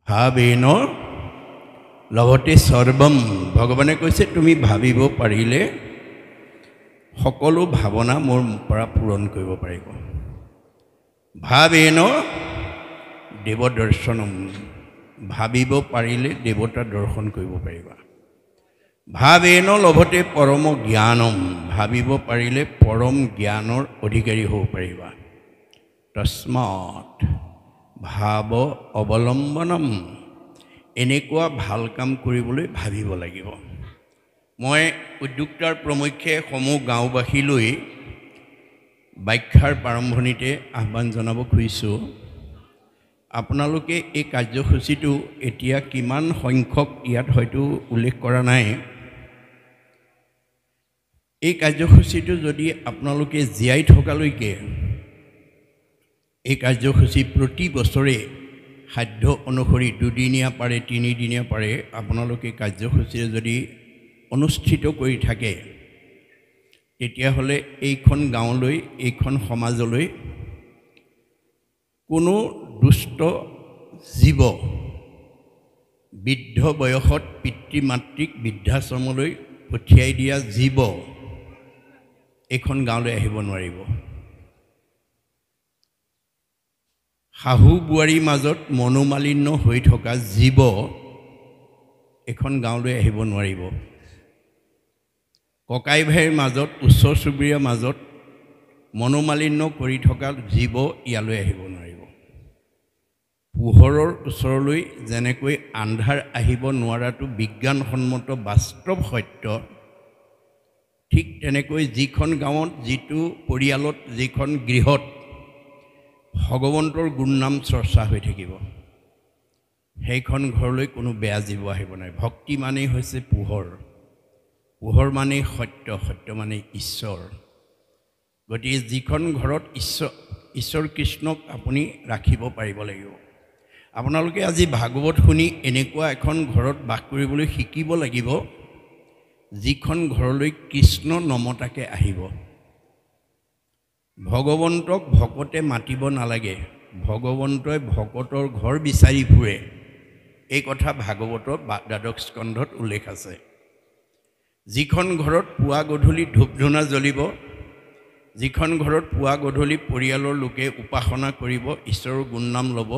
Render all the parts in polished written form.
ভাবেন লভতে সৰ্বম ভগৱানে কৈছে তুমি ভাবিব পাৰিলে সকলো ভাৱনা মোৰ পৰা পূৰণ কৰিব পাৰিব ভাবেন দেৱ দৰ্শনম ভাবিব পাৰিলে দেৱতা দৰ্শন কৰিব পাৰিবা ভাবেন লভতে পৰম জ্ঞানম ভাবিব পাৰিলে পৰম জ্ঞানৰ অধিকাৰী হ'ব পাৰিবা তস্মাৎ ভাৱ অৱলম্বনম এনেকুৱা ভাল কাম কৰিবলৈ ভাবিব লাগিব মই উদ্যোক্তাৰ প্ৰমুখ্যে সমূহ গাঁওবাসীলৈ ব্যাখ্যাৰ প্ৰাৰম্ভণিতে আহ্বান জনাব খুজিছোঁ আপোনালোকে এই কাৰ্যসূচীটো এতিয়া কিমান সংখ্যক ইয়াত হয়তো উল্লেখ কৰা নাই এই কাৰ্যসূচীটো যদি আপোনালোকে জীয়াই থকালৈকে এই কাৰ্যসূচী প্ৰতি বছৰে সাধ্য অনুসৰি দুদিনীয়া পাৰে তিনিদিনীয়া পাৰে আপোনালোকে কাৰ্যসূচীৰে যদি অনুষ্ঠিত কৰি থাকে তেতিয়াহ'লে এইখন গাঁৱলৈ এইখন সমাজলৈ কোনো দুষ্ট জীৱ বৃদ্ধ বয়সত পিতৃ মাতৃক বৃদ্ধাশ্ৰমলৈ পঠিয়াই দিয়া জীৱ এইখন গাঁৱলৈ আহিব নোৱাৰিব শাহু বোৱাৰীৰ মাজত মনোমালিন্য হৈ থকা জীৱ এখন গাঁৱলৈ আহিব নোৱাৰিব ককাই ভাইৰ মাজত ওচৰ চুবুৰীয়াৰ মাজত মনোমালিন্য কৰি থকা জীৱ ইয়ালৈ আহিব নোৱাৰিব পোহৰৰ ওচৰলৈ যেনেকৈ আন্ধাৰ আহিব নোৱাৰাটো বিজ্ঞানসন্মত বাস্তৱ সত্য ঠিক তেনেকৈ যিখন গাঁৱত যিটো পৰিয়ালত যিখন গৃহত ভগৱন্তৰ গুণনাম চৰ্চা হৈ থাকিব সেইখন ঘৰলৈ কোনো বেয়া জীৱ আহিব নাই ভক্তি মানেই হৈছে পোহৰ পোহৰ মানেই সত্য সত্য মানে ঈশ্বৰ গতিকে যিখন ঘৰত ঈশ্বৰ কৃষ্ণক আপুনি ৰাখিব পাৰিব লাগিব আপোনালোকে আজি ভাগৱত শুনি এনেকুৱা এখন ঘৰত বাস কৰিবলৈ শিকিব লাগিব যিখন ঘৰলৈ কৃষ্ণ নমতাকে আহিব ভগৱন্তক ভকতে মাতিব নালাগে ভগৱন্তই ভকতৰ ঘৰ বিচাৰি ফুৰে এই কথা ভাগৱতৰ দ্বাদশ স্কন্ধত উল্লেখ আছে যিখন ঘৰত পুৱা গধূলি ধূপ ধূনা জ্বলিব যিখন ঘৰত পুৱা গধূলি পৰিয়ালৰ লোকে উপাসনা কৰিব ঈশ্বৰৰ গুণনাম ল'ব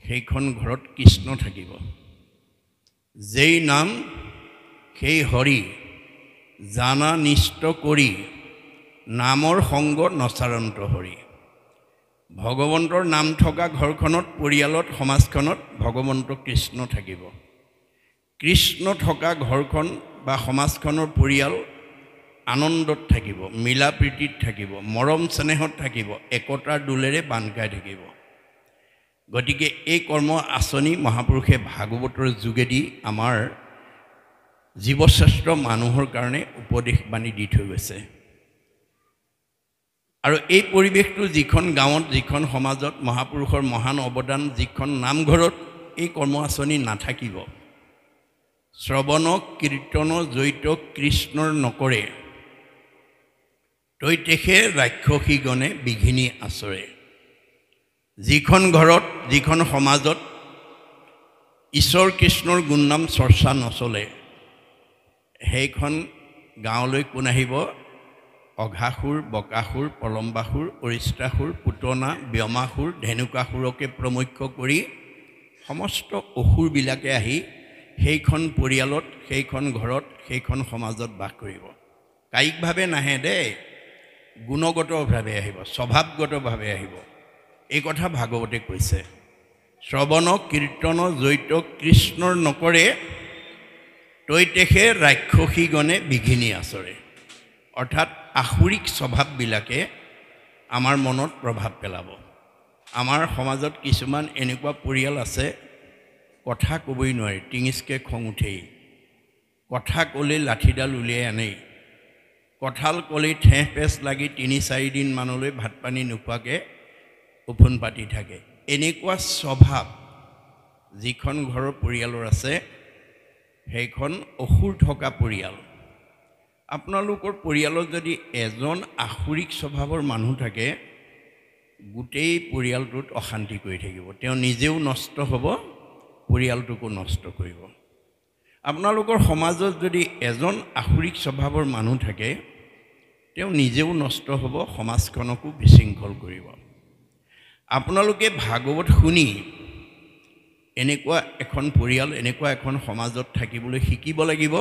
সেইখন ঘৰত কৃষ্ণ থাকিব যেই নাম সেই হৰি জানা নিষ্ট কৰি নামৰ সংগ নচাৰন্ত হৰি ভগৱন্তৰ নাম থকা ঘৰখনত পৰিয়ালত সমাজখনত ভগৱন্ত কৃষ্ণ থাকিব কৃষ্ণ থকা ঘৰখন বা সমাজখনৰ পৰিয়াল আনন্দত থাকিব মিলা প্ৰীতিত থাকিব মৰম স্নেহত থাকিব একতাৰ দোলেৰে বান্ধ খাই থাকিব গতিকে এই কৰ্ম আঁচনি মহাপুৰুষে ভাগৱতৰ যোগেদি আমাৰ জীৱশ্ৰেষ্ঠ মানুহৰ কাৰণে উপদেশ বাণী দি থৈ গৈছে আৰু এই পৰিৱেশটো যিখন গাঁৱত যিখন সমাজত মহাপুৰুষৰ মহান অৱদান যিখন নামঘৰত এই কৰ্ম আঁচনি নাথাকিব শ্ৰৱণ কীৰ্তন জড়িত কৃষ্ণৰ নকৰে তৈতেখে ৰাক্ষসীগণে বিঘিনি আচৰে যিখন ঘৰত যিখন সমাজত ঈশ্বৰ কৃষ্ণৰ গুণনাম চৰ্চা নচলে সেইখন গাঁৱলৈ কোন আহিব অঘাসুৰ বকাসুৰ পলম্বাসুৰ অৰিষ্টাসুৰ পুতনা ব্যমাসুৰ ধেনুকাসুৰকে প্ৰমুখ্য কৰি সমস্ত অসুৰবিলাকে আহি সেইখন পৰিয়ালত সেইখন ঘৰত সেইখন সমাজত বাস কৰিব কায়িকভাৱে নাহে দেই গুণগতভাৱে আহিব স্বভাৱগতভাৱে আহিব এই কথা ভাগৱতে কৈছে শ্ৰৱণ কীৰ্তন জড়িত কৃষ্ণৰ নকৰে তৈতেখে ৰাক্ষসীগণে বিঘিনি আচৰে অৰ্থাৎ আসুৰিক স্বভাৱবিলাকে আমাৰ মনত প্ৰভাৱ পেলাব আমাৰ সমাজত কিছুমান এনেকুৱা পৰিয়াল আছে কথা ক'বই নোৱাৰি টিঙিচকৈ খং উঠেই কথা ক'লেই লাঠিডাল উলিয়াই আনেই কঁঠাল ক'লেই ঠেহ পেচ লাগি ৩-৪ দিন মানলৈ ভাত পানী নোখোৱাকৈ উফোন পাতি থাকে এনেকুৱা স্বভাৱ যিখন ঘৰৰ পৰিয়ালৰ আছে সেইখন অসুৰ থকা পৰিয়াল আপোনালোকৰ পৰিয়ালত যদি এজন আসুৰিক স্বভাৱৰ মানুহ থাকে গোটেই পৰিয়ালটোত অশান্তি কৰি থাকিব। তেওঁ নিজেও নষ্ট হ'ব, পৰিয়ালটোকো নষ্ট কৰিব। আপোনালোকৰ সমাজত যদি এজন আসুৰিক স্বভাৱৰ মানুহ থাকে, তেওঁ নিজেও নষ্ট হ'ব, সমাজখনকো বিশৃংখল কৰিব। আপোনালোকে ভাগৱত শুনি এনেকুৱা এখন পৰিয়াল, এনেকুৱা এখন সমাজত থাকিবলৈ শিকিব লাগিব,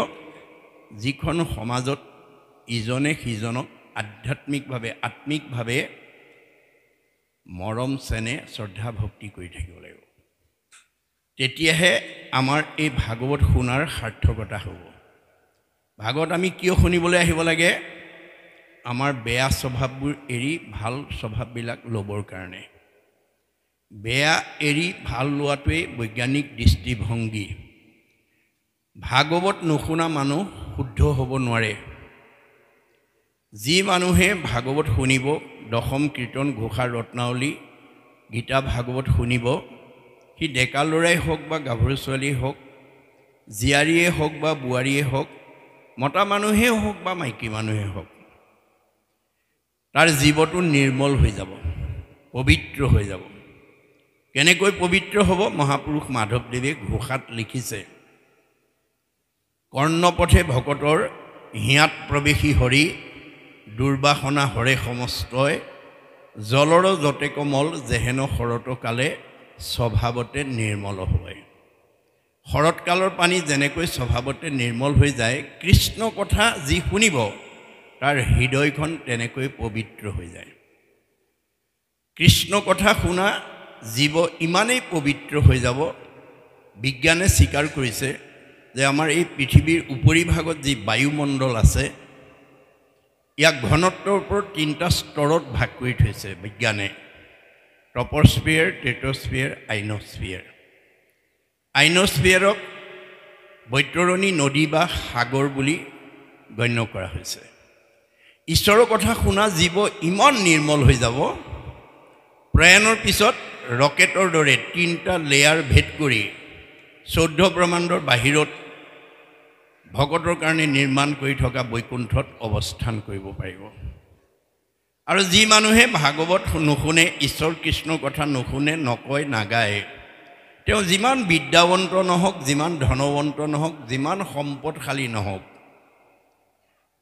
যিখন সমাজত ইজনে সিজনক আধ্যাত্মিকভাৱে, আত্মিকভাৱে মৰম চেনেহ শ্ৰদ্ধা ভক্তি কৰি থাকিব লাগিব। তেতিয়াহে আমাৰ এই ভাগৱত শুনাৰ সাৰ্থকতা হ'ব। ভাগৱত আমি কিয় শুনিবলৈ আহিব লাগে? আমাৰ বেয়া স্বভাৱবোৰ এৰি ভাল স্বভাৱবিলাক ল'বৰ কাৰণে। বেয়া এৰি ভাল লোৱাটোৱেই বৈজ্ঞানিক দৃষ্টিভংগী। ভাগৱত নুশুনা মানুহ শুদ্ধ হ'ব নোৱাৰে। যি মানুহে ভাগৱত শুনিব, দশম কীৰ্তন, ঘোষা, ৰত্নাৱলী, গীতা ভাগৱত শুনিব, সি ডেকা ল'ৰাই হওক বা গাভৰু ছোৱালীয়ে হওক, জীয়াৰীয়ে হওক বা বোৱাৰীয়ে হওক, মতা মানুহেই হওক বা মাইকী মানুহেই হওক, তাৰ জীৱটো নিৰ্মল হৈ যাব, পবিত্ৰ হৈ যাব। কেনেকৈ পবিত্ৰ হ'ব? মহাপুৰুষ মাধৱদেৱে ঘোষাত লিখিছে, কৰ্ণপথে ভকতৰ হিয়াত প্ৰৱেশী হৰি, দুৰ্বাসনা হৰে সমস্তই, জলৰ যতে কমল যেহেন শৰৎ কালে, স্বভাৱতে নিৰ্মল হয়। শৰৎকালৰ পানী যেনেকৈ স্বভাৱতে নিৰ্মল হৈ যায়, কৃষ্ণ কথা যি শুনিব তাৰ হৃদয়খন তেনেকৈ পবিত্ৰ হৈ যায়। কৃষ্ণ কথা শুনা জীৱ ইমানেই পবিত্ৰ হৈ যাব, বিজ্ঞানে স্বীকাৰ কৰিছে যে আমাৰ এই পৃথিৱীৰ উপৰিভাগত যি বায়ুমণ্ডল আছে, ইয়াক ঘনত্বৰ ওপৰত 3টা স্তৰত ভাগ কৰি থৈছে বিজ্ঞানে: ট্ৰপস্ফিয়াৰ, টেট্ৰস্ফিয়াৰ, আইনস্ফিয়াৰ। আইনস্ফিয়াৰক বৈতৰণী নদী বা সাগৰ বুলি গণ্য কৰা হৈছে। ঈশ্বৰৰ কথা শুনা জীৱ ইমান নিৰ্মল হৈ যাব, প্ৰয়াণৰ পিছত ৰকেটৰ দৰে 3টা লেয়াৰ ভেদ কৰি 14 ব্ৰহ্মাণ্ডৰ বাহিৰত ভকতৰ কাৰণে নিৰ্মাণ কৰি থকা বৈকুণ্ঠত অৱস্থান কৰিব পাৰিব। আৰু যি মানুহে ভাগৱত নুশুনে, ঈশ্বৰ কৃষ্ণৰ কথা নুশুনে, নকয়, নাগায়, তেওঁ যিমান বিদ্যাৱন্ত নহওক, যিমান ধনৱন্ত নহওক, যিমান সম্পদশালী নহওক,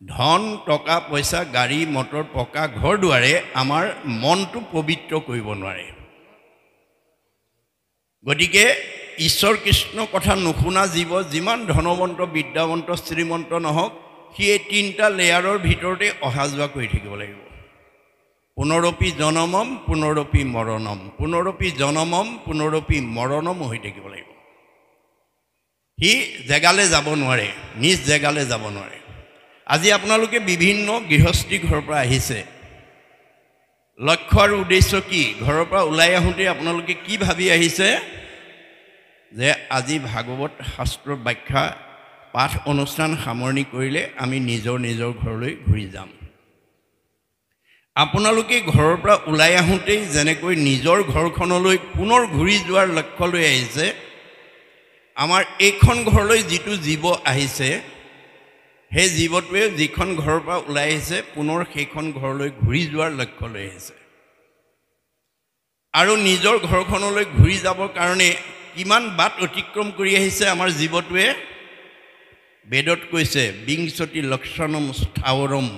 ধন টকা পইচা, গাড়ী মটৰ, পকা ঘৰ দুৱাৰে আমাৰ মনটো পবিত্ৰ কৰিব নোৱাৰে। গতিকে ঈশ্বৰ কৃষ্ণ কথা নুশুনা জীৱ যিমান ধনৱন্ত, বিদ্যাৱন্ত, শ্ৰীমন্ত নহওক, সি এই 3টা লেয়াৰৰ ভিতৰতে অহা যোৱা কৰি থাকিব লাগিব। পুনৰপি জনমম পুনৰপি মৰণম, পুনৰপি জনমম পুনৰপি মৰণম হৈ থাকিব লাগিব। সি জেগালৈ যাব নোৱাৰে, নিজ জেগালৈ যাব নোৱাৰে। আজি আপোনালোকে বিভিন্ন গৃহস্থী ঘৰৰ পৰা আহিছে, লক্ষ্য আৰু উদ্দেশ্য কি? ঘৰৰ পৰা ওলাই আহোঁতে আপোনালোকে কি ভাবি আহিছে? যে আজি ভাগৱত শাস্ত্ৰৰ ব্যাখ্যা পাঠ অনুষ্ঠান সামৰণি কৰিলে আমি নিজৰ নিজৰ ঘৰলৈ ঘূৰি যাম। আপোনালোকে ঘৰৰ পৰা ওলাই আহোঁতেই যেনেকৈ নিজৰ ঘৰখনলৈ পুনৰ ঘূৰি যোৱাৰ লক্ষ্য লৈ আহিছে, আমাৰ এইখন ঘৰলৈ যিটো জীৱ আহিছে, সেই জীৱটোৱে যিখন ঘৰৰ পৰা ওলাই আহিছে পুনৰ সেইখন ঘৰলৈ ঘূৰি যোৱাৰ লক্ষ্য লৈ আহিছে। আৰু নিজৰ ঘৰখনলৈ ঘূৰি যাবৰ কাৰণে কিমান বাট অতিক্ৰম কৰি আহিছে আমাৰ জীৱটোৱে? বেদত কৈছে বিংশতি লক্ষণম স্থাৱৰম।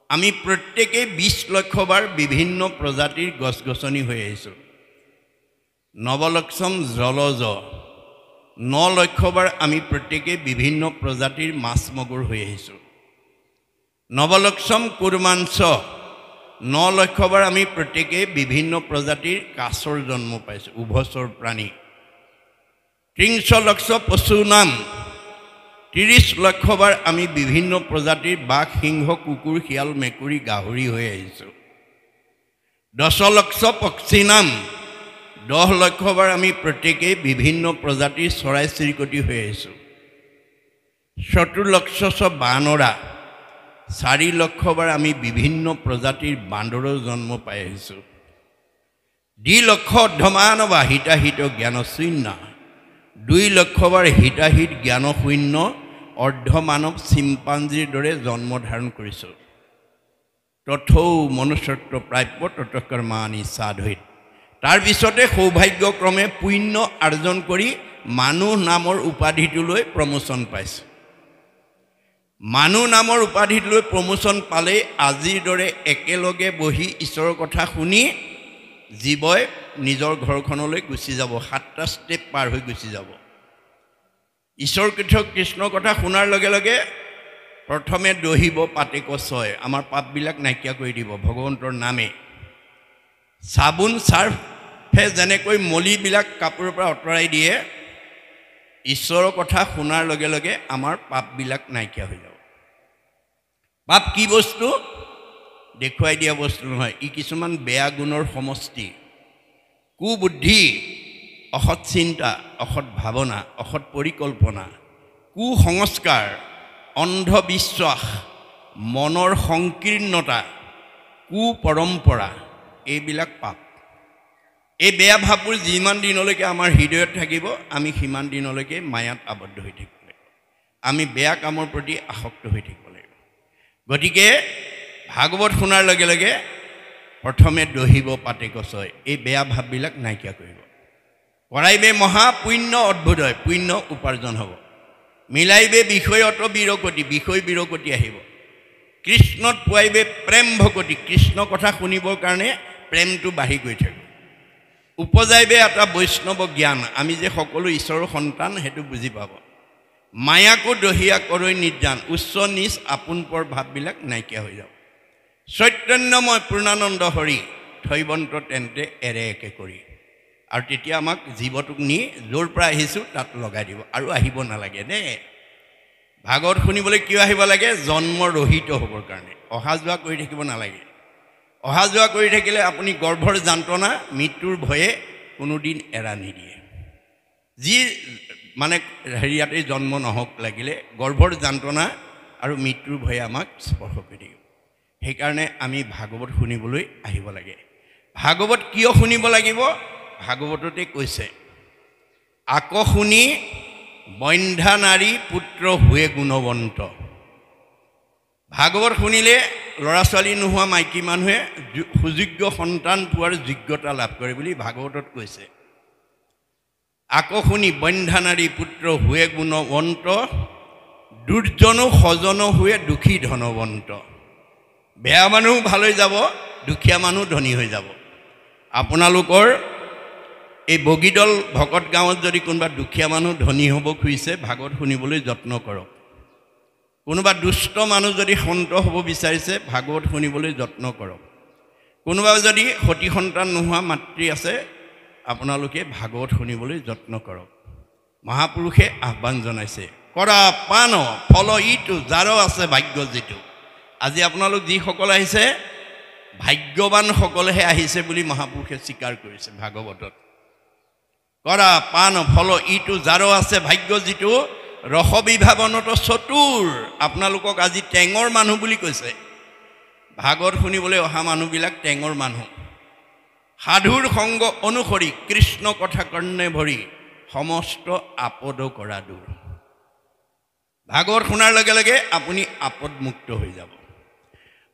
আমি প্ৰত্যেকেই 20 লক্ষ বাৰ বিভিন্ন প্ৰজাতিৰ গছ গছনি হৈ আহিছোঁ। নৱলক্ষম জলজ, 9 লক্ষ বাৰ আমি প্ৰত্যেকেই বিভিন্ন প্ৰজাতিৰ মাছ মগুৰ হৈ আহিছোঁ। নৱলক্ষম কুৰ্মাঞ্চ, 9 লক্ষ বাৰ আমি প্ৰত্যেকেই বিভিন্ন প্ৰজাতিৰ কাছৰ জন্ম পাইছোঁ, উভচৰ প্ৰাণী। 30 লক্ষ পশু নাম, 30 লক্ষ বাৰ আমি বিভিন্ন প্ৰজাতিৰ বাঘ, সিংহ, কুকুৰ, শিয়াল, মেকুৰী, গাহৰি হৈ আহিছোঁ। 10 লক্ষ পক্ষী নাম, 10 লক্ষ বাৰ আমি প্ৰত্যেকেই বিভিন্ন প্ৰজাতিৰ চৰাই চিৰিকটি হৈ আহিছোঁ। 70 লক্ষ বানৰা, 4 লক্ষ বাৰ আমি বিভিন্ন প্ৰজাতিৰ বান্দৰৰ জন্ম পাই আহিছোঁ। 2 লক্ষ অৰ্ধমানৱা হিতাহিত জ্ঞান শূন্য, 2 লক্ষ বাৰ হিতাহিত জ্ঞান শূন্য অৰ্ধমানৱ চিম্পাঞ্জীৰ দৰে জন্ম ধাৰণ কৰিছোঁ। তথৌ মনুষ্যত্ব প্ৰাপ্য তৎকৰ্মাণি সাধয়িত। তাৰপিছতে সৌভাগ্যক্ৰমে পুণ্য আৰ্জন কৰি মানুহ নামৰ উপাধিটোলৈ প্ৰমোচন পাইছে। মানুহ নামৰ উপাধিটোলৈ প্ৰমোচন পালেই আজিৰ দৰে একেলগে বহি ঈশ্বৰৰ কথা শুনি জীৱই নিজৰ ঘৰখনলৈ গুচি যাব, 7টা ষ্টেপ পাৰ হৈ গুচি যাব। ঈশ্বৰ কৃষ্ণৰ কথা শুনাৰ লগে লগে প্ৰথমে দহিব পাতে কচয়, আমাৰ পাপবিলাক নাইকিয়া কৰি দিব ভগৱন্তৰ নামে। চাবোন চাৰ্ফে যেনেকৈ মলিবিলাক কাপোৰৰ পৰা আঁতৰাই দিয়ে, ঈশ্বৰৰ কথা শুনাৰ লগে লগে আমাৰ পাপবিলাক নাইকিয়া হৈ যাব। পাপ কি বস্তু? দেখুৱাই দিয়া বস্তু নহয়, ই কিছুমান বেয়া গুণৰ সমষ্টি। কুবুদ্ধি, অসৎ চিন্তা, অসৎ ভাৱনা, অসৎ পৰিকল্পনা, কুসংস্কাৰ, অন্ধবিশ্বাস, মনৰ সংকীৰ্ণতা, কুপৰম্পৰা, এইবিলাক পাপ। এই বেয়া ভাৱবোৰ যিমান দিনলৈকে আমাৰ হৃদয়ত থাকিব, আমি সিমান দিনলৈকে মায়াত আবদ্ধ হৈ থাকিব লাগিব। আমি বেয়া কামৰ প্ৰতি আসক্ত হৈ থাকিব লাগিব। গতিকে ভাগৱত শুনাৰ লগে লগে প্ৰথমে দহিব পাতে কচয়, এই বেয়া ভাৱবিলাক নাইকিয়া কৰিব। কৰাইবে মহাপুণ্য অদ্ভুতয়, পুণ্য উপাৰ্জন হ'ব। মিলাইবে বিষয়ত বিৰকতি, বিষয় বিৰকতি আহিব। কৃষ্ণত পোৱাইবে প্ৰেম ভকতি, কৃষ্ণ কথা শুনিবৰ কাৰণে প্ৰেমটো বাঢ়ি গৈ থাকিব। উপজাইবে এটা বৈষ্ণৱ জ্ঞান, আমি যে সকলো ঈশ্বৰৰ সন্তান সেইটো বুজি পাব। মায়াকো দহিয়া কৰৈ নিৰ্যান, উচ্চ নিচ আপোনপৰ ভাৱবিলাক নাইকিয়া হৈ যাব। চৈতন্যময় পূৰ্ণানন্দ হৰি, থৈবন্ত তেন্তে এৰে একে কৰি। আৰু তেতিয়া আমাক জীৱটোক নি য'ৰ পৰা আহিছোঁ তাত লগাই দিব, আৰু আহিব নালাগে দেই। ভাগৱত শুনিবলৈ কিয় আহিব লাগে? জন্ম ৰহিত হ'বৰ কাৰণে। অহা যোৱা কৰি থাকিব নালাগে। অহা যোৱা কৰি থাকিলে আপুনি গৰ্ভৰ যন্ত্ৰণা, মৃত্যুৰ ভয়ে কোনোদিন এৰা নিদিয়ে। যি মানে হেৰিয়াতে জন্ম নহওক লাগিলে গৰ্ভৰ যন্ত্ৰণা আৰু মৃত্যুৰ ভয়ে আমাক স্পৰ্শ কৰি থাকিব। সেইকাৰণে আমি ভাগৱত শুনিবলৈ আহিব লাগে। ভাগৱত কিয় শুনিব লাগিব? ভাগৱততে কৈছে, আকৌ শুনি বন্ধ্যা নাৰী পুত্ৰ হুৱে গুণৱন্ত। ভাগৱত শুনিলে ল'ৰা ছোৱালী নোহোৱা মাইকী মানুহে সুযোগ্য সন্তান পোৱাৰ যোগ্যতা লাভ কৰে বুলি ভাগৱতত কৈছে। আকৌ শুনি বন্ধ্যা নাৰী পুত্ৰ হুৱে গুণৱন্ত, দুৰ্জনো সজন হুৱে দুখী ধনৱন্ত। বেয়া মানুহ ভাল হৈ যাব, দুখীয়া মানুহ ধনী হৈ যাব। আপোনালোকৰ এই বগীদল ভকত গাঁৱত যদি কোনোবা দুখীয়া মানুহ ধনী হ'ব খুজিছে, ভাগৱত শুনিবলৈ যত্ন কৰক। কোনোবা দুষ্ট মানুহ যদি সন্ত হ'ব বিচাৰিছে, ভাগৱত শুনিবলৈ যত্ন কৰক। কোনোবা যদি সতী সন্তান নোহোৱা মাতৃ আছে, আপোনালোকে ভাগৱত শুনিবলৈ যত্ন কৰক। মহাপুৰুষে আহ্বান জনাইছে, কৰা পান ফল ইটো যাৰ আছে ভাগ্য যিটো। আজি আপোনালোক যিসকল আহিছে, ভাগ্যৱানসকলেহে আহিছে বুলি মহাপুৰুষে স্বীকাৰ কৰিছে ভাগৱতত। কৰা পান ফল ইটো যাৰ আছে ভাগ্য যিটো, ৰস বিভাৱনত চতুৰ। আপোনালোকক আজি টেঙৰ মানুহ বুলি কৈছে। ভাগৱত শুনিবলৈ অহা মানুহবিলাক টেঙৰ মানুহ। সাধুৰ সংগ অনুসৰি কৃষ্ণ কথা কৰ্ণে ভৰি, সমস্ত আপদ কৰা দূৰ। ভাগৱত শুনাৰ লগে লগে আপুনি আপদমুক্ত হৈ যাব।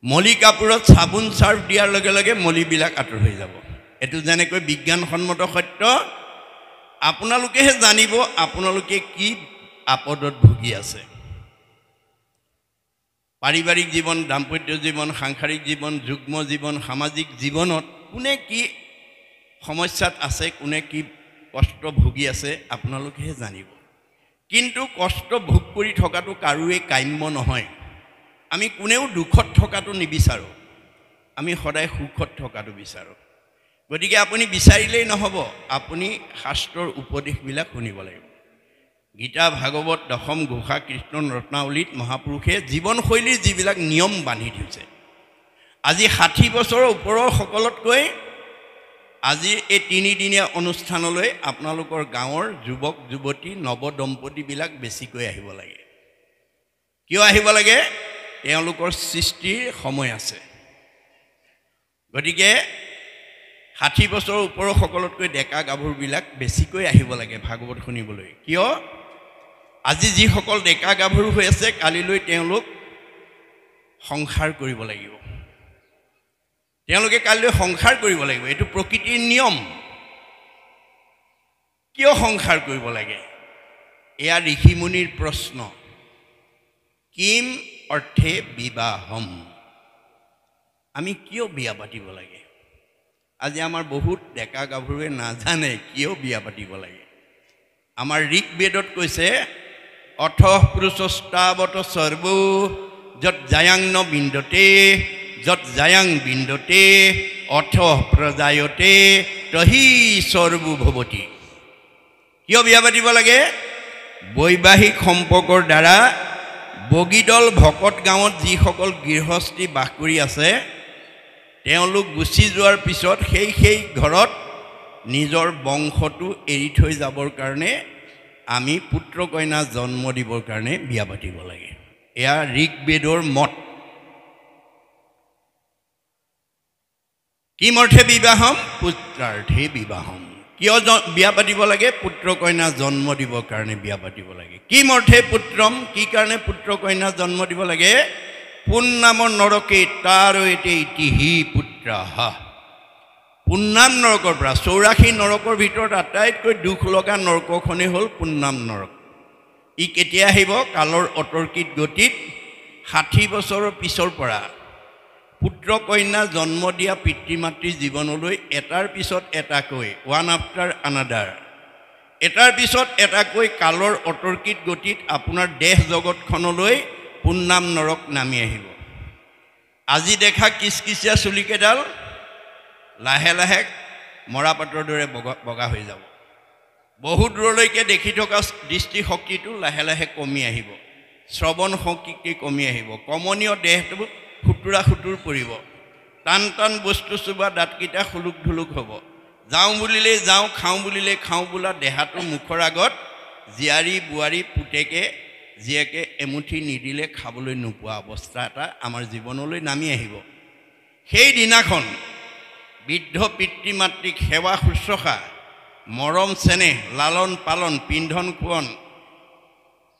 মলি কাপোৰত চাবোন চাৰ্ফ দিয়াৰ লগে লগে মলিবিলাক আঁতৰ হৈ যাব। এইটো যেনেকৈ বিজ্ঞানসন্মত সত্য। আপোনালোকেহে জানিব আপোনালোকে কি আপদত ভুগি আছে। পাৰিবাৰিক জীৱন, দাম্পত্য জীৱন, সাংসাৰিক জীৱন, যুগ্ম জীৱন, সামাজিক জীৱনত কোনে কি সমস্যাত আছে, কোনে কি কষ্ট ভুগি আছে, আপোনালোকেহে জানিব। কিন্তু কষ্ট ভোগ কৰি থকাটো কাৰোৱে কাম্য নহয়। আমি কোনেও দুখত থকাটো নিবিচাৰোঁ, আমি সদায় সুখত থকাটো বিচাৰোঁ। গতিকে আপুনি বিচাৰিলেই নহ'ব, আপুনি শাস্ত্ৰৰ উপদেশবিলাক শুনিব লাগিব। গীতা, ভাগৱত, দশম ঘোষা, কীৰ্তন ৰত্নাৱলীত মহাপুৰুষে জীৱনশৈলীৰ যিবিলাক নিয়ম বান্ধি থৈছে। আজি 60 বছৰৰ ওপৰৰ সকলতকৈ আজি এই 3 দিনীয়া অনুষ্ঠানলৈ আপোনালোকৰ গাঁৱৰ যুৱক যুৱতী নৱদম্পতীবিলাক বেছিকৈ আহিব লাগে। কিয় আহিব লাগে? তেওঁলোকৰ সৃষ্টিৰ সময় আছে। গতিকে 60 বছৰৰ ওপৰৰ সকলতকৈ ডেকা গাভৰুবিলাক বেছিকৈ আহিব লাগে ভাগৱত শুনিবলৈ। কিয়? আজি যিসকল ডেকা গাভৰু হৈ আছে, কালিলৈ তেওঁলোক সংসাৰ কৰিব লাগিব। তেওঁলোকে কাইলৈ সংসাৰ কৰিব লাগিব, এইটো প্ৰকৃতিৰ নিয়ম। কিয় সংসাৰ কৰিব লাগে? এয়া ঋষিমুনিৰ প্ৰশ্ন। কিম অৰ্থে বিবাহম, আমি কিয় বিয়া পাতিব লাগে? আজি আমাৰ বহুত ডেকা গাভৰুৱে নাজানে কিয় বিয়া পাতিব লাগে। আমাৰ ঋকবেদত কৈছে অথ পুৰুষস্তাৱত সৰ্ব যত জায়াং ন বিন্দতে যত জায়াং বিন্দতে অথ প্ৰজায়তে তহি সৰ্বো ভৱতি। কিয় বিয়া পাতিব লাগে? বৈবাহিক সম্পৰ্কৰ দ্বাৰা বগীদল ভকত গাঁৱত যিসকল গৃহস্থী বাস কৰি আছে তেওঁলোক গুচি যোৱাৰ পিছত সেই ঘৰত নিজৰ বংশটো এৰি থৈ যাবৰ কাৰণে আমি পুত্ৰ কন্যা জন্ম দিবৰ কাৰণে বিয়া পাতিব লাগে। এয়া ঋকবেদৰ মত। কিমৰ্থে বিবাহম পুত্ৰাৰ্থে বিবাহম। কিয় বিয়া পাতিব লাগে? পুত্ৰ কন্যা জন্ম দিবৰ কাৰণে বিয়া পাতিব লাগে। কিমৰ্থে পুত্ৰম, কি কাৰণে পুত্ৰ কন্যা জন্ম দিব লাগে? পুন্নাম নৰকে তাৰ এতে ইতিহি পুত্ৰাহ। পুন্নাম নৰকৰ পৰা 84 নৰকৰ ভিতৰত আটাইতকৈ দুখ লগা নৰকখনেই হ'ল পুন্নাম নৰক। ই কেতিয়া আহিব? কালৰ অতৰ্কিত গতিত 60 বছৰৰ পিছৰ পৰা পুত্ৰ কন্যা জন্ম দিয়া পিতৃ মাতৃ জীৱনলৈ এটাৰ পিছত এটাকৈ ওৱান আফটাৰ আনাডাৰ, এটাৰ পিছত এটাকৈ কালৰ অতৰ্কিত গতিত আপোনাৰ দেহ জগতখনলৈ পুন্নাম নৰক নামি আহিব। আজি দেখা কিচকিচীয়া চুলিকেইডাল লাহে লাহে মৰাপাতৰ দৰে বগা হৈ যাব। বহু দূৰলৈকে দেখি থকা দৃষ্টিশক্তিটো লাহে লাহে কমি আহিব, শ্ৰৱণ শক্তি কমি আহিব, কমনীয় দেহটো খুতুৰা খুতুৰ পৰিব, টান টান বস্তু চুবা দাঁতকেইটা খুলুক ধুলুক হ'ব। যাওঁ বুলিলেই যাওঁ, খাওঁ বুলিলেই খাওঁ বোলা দেহাটো মুখৰ আগত জীয়াৰী বোৱাৰী পুতেকে জীয়েকে এমুঠি নিদিলে খাবলৈ নোপোৱা অৱস্থা এটা আমাৰ জীৱনলৈ নামি আহিব। সেই দিনাখন বৃদ্ধ পিতৃ মাতৃক সেৱা শুশ্ৰূষা, মৰম চেনেহ, লালন পালন, পিন্ধন খোৱন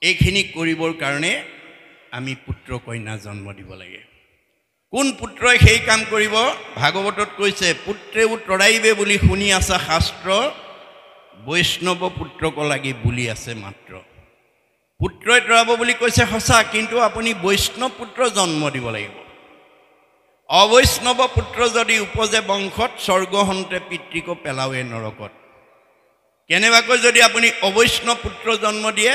এইখিনি কৰিবৰ কাৰণে আমি পুত্ৰ কন্যা জন্ম দিব লাগে। কোন পুত্ৰই সেই কাম কৰিব? ভাগৱতত কৈছে পুত্ৰেও তৰাইবে বুলি শুনি আছা শাস্ত্ৰ, বৈষ্ণৱ পুত্ৰক লাগি বুলি আছে মাত্ৰ। পুত্ৰই তৰাব বুলি কৈছে সঁচা, কিন্তু আপুনি বৈষ্ণৱ পুত্ৰ জন্ম দিব লাগিব। অবৈষ্ণৱ পুত্ৰ যদি উপজে বংশত, স্বৰ্গহন্তে পিতৃক পেলাৱে নৰকত। কেনেবাকৈ যদি আপুনি অবৈষ্ণৱ পুত্ৰ জন্ম দিয়ে,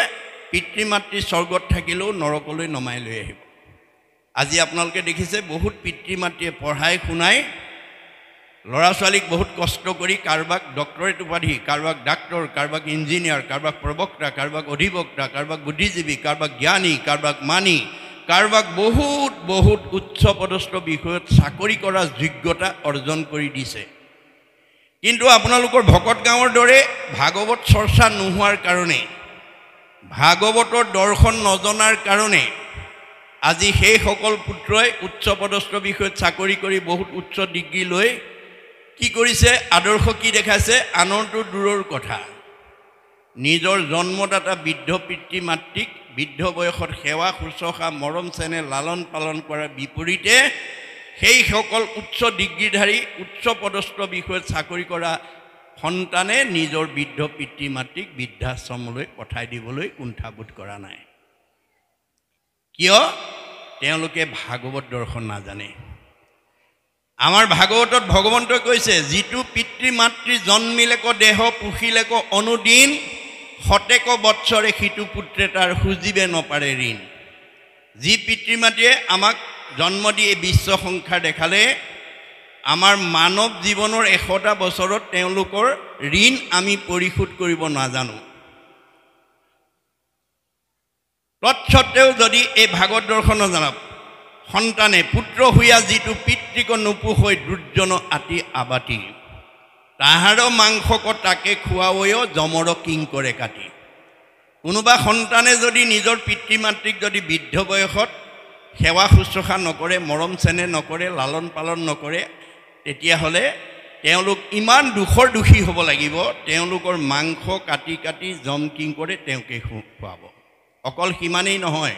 পিতৃ মাতৃ স্বৰ্গত থাকিলেও নৰকলৈ নমাই লৈ আহিব। আজি আপোনালোকে দেখিছে বহুত পিতৃ মাতৃয়ে পঢ়াই শুনাই ল'ৰা ছোৱালীক বহুত কষ্ট কৰি কাৰোবাক ডক্টৰেট উপাধি, কাৰোবাক ডাক্তৰ, কাৰোবাক ইঞ্জিনিয়াৰ, কাৰোবাক প্ৰবক্তা, কাৰোবাক অধিবক্তা, কাৰোবাক বুদ্ধিজীৱী, কাৰোবাক জ্ঞানী, কাৰোবাক মানি, কাৰোবাক বহুত বহুত উচ্চ পদস্থ বিষয়ত চাকৰি কৰা যোগ্যতা অৰ্জন কৰি দিছে। কিন্তু আপোনালোকৰ ভকত গাঁৱৰ দৰে ভাগৱত চৰ্চা নোহোৱাৰ কাৰণে, ভাগৱতৰ দৰ্শন নজনাৰ কাৰণে আজি সেইসকল পুত্ৰই উচ্চ পদস্থ বিষয়ত চাকৰি কৰি বহুত উচ্চ ডিগ্ৰী লৈ কি কৰিছে? আদৰ্শ কি দেখাইছে? আনৰটো দূৰৰ কথা, নিজৰ জন্মদাতা বৃদ্ধ পিতৃ মাতৃক বৃদ্ধ বয়সত সেৱা শুশ্ৰূষা, মৰম চেনেহ, লালন পালন কৰাৰ বিপৰীতে সেইসকল উচ্চ ডিগ্ৰীধাৰী উচ্চ পদস্থ বিষয়ত চাকৰি কৰা সন্তানে নিজৰ বৃদ্ধ পিতৃ মাতৃক বৃদ্ধাশ্ৰমলৈ পঠাই দিবলৈ কুণ্ঠাবোধ কৰা নাই। কিয়? তেওঁলোকে ভাগৱত দৰ্শন নাজানে। আমাৰ ভাগৱতত ভগৱন্তই কৈছে যিটো পিতৃ মাতৃ জন্মিলেক দেহ পুষিলেক অনুদিন, শতেক বৎসৰে সিটো পুত্ৰে তাৰ খুজিবে নপাৰে ঋণ। যি পিতৃ মাতৃয়ে আমাক জন্ম দি এই বিশ্ব সংসাৰ দেখালে, আমাৰ মানৱ জীৱনৰ 100টা বছৰত তেওঁলোকৰ ঋণ আমি পৰিশোধ কৰিব নাজানো। তৎসত্ত্বেও যদি এই ভাগৱত দৰ্শন নজনাক সন্তানে পুত্ৰ হৈয়া যিটো পিতৃক নোপোষৈ দুৰ্জন আতি আবাতি, তাহাৰ মাংসক তাকে খুৱাবৈ জমৰ কিং কৰে কাটি। কোনোবা সন্তানে যদি নিজৰ পিতৃ মাতৃক যদি বৃদ্ধ বয়সত সেৱা শুশ্ৰূষা নকৰে, মৰম চেনেহ নকৰে, লালন পালন নকৰে, তেতিয়াহ'লে তেওঁলোক ইমান দুখৰ দোষী হ'ব লাগিব, তেওঁলোকৰ মাংস কাটি কাটি জম কিং কৰে তেওঁকে খুৱাব। অকল সিমানেই নহয়,